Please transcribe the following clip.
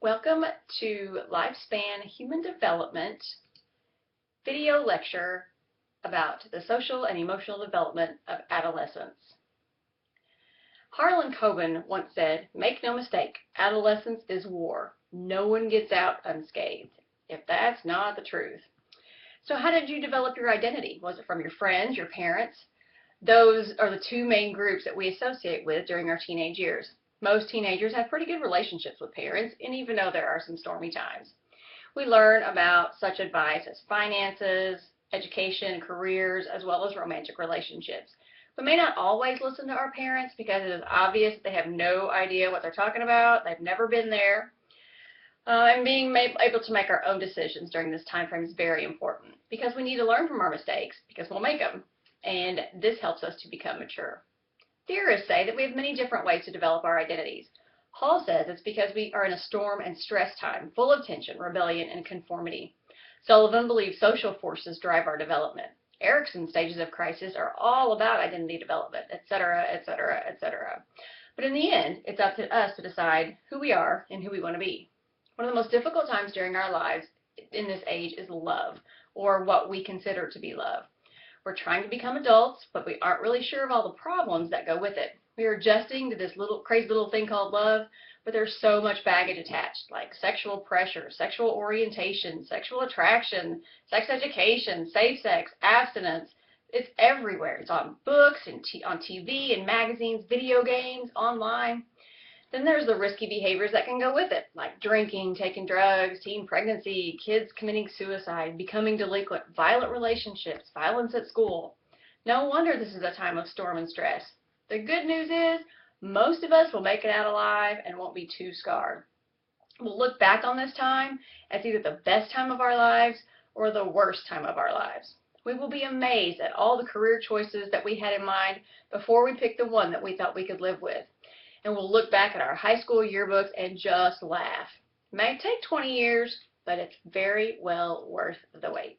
Welcome to Lifespan Human Development video lecture about the social and emotional development of adolescence. Harlan Coben once said, "Make no mistake, adolescence is war. No one gets out unscathed." If that's not the truth. So how did you develop your identity? Was it from your friends, your parents? Those are the two main groups that we associate with during our teenage years. Most teenagers have pretty good relationships with parents, and even though there are some stormy times. We learn about such advice as finances, education, careers, as well as romantic relationships. We may not always listen to our parents because it is obvious they have no idea what they're talking about. They've never been there. And being able to make our own decisions during this time frame is very important because we need to learn from our mistakes because we'll make them. And this helps us to become mature. Theorists say that we have many different ways to develop our identities. Hall says it's because we are in a storm and stress time, full of tension, rebellion, and conformity. Sullivan believes social forces drive our development. Erickson's stages of crisis are all about identity development, etc., etc., etc. But in the end, it's up to us to decide who we are and who we want to be. One of the most difficult times during our lives in this age is love, or what we consider to be love. We're trying to become adults, but we aren't really sure of all the problems that go with it. We are adjusting to this crazy little thing called love, but there's so much baggage attached, like sexual pressure, sexual orientation, sexual attraction, sex education, safe sex, abstinence. It's everywhere. It's on books, and on TV, and magazines, video games, online. Then there's the risky behaviors that can go with it, like drinking, taking drugs, teen pregnancy, kids committing suicide, becoming delinquent, violent relationships, violence at school. No wonder this is a time of storm and stress. The good news is most of us will make it out alive and won't be too scarred. We'll look back on this time as either the best time of our lives or the worst time of our lives. We will be amazed at all the career choices that we had in mind before we picked the one that we thought we could live with. And we'll look back at our high school yearbooks and just laugh. It may take 20 years, but it's very well worth the wait.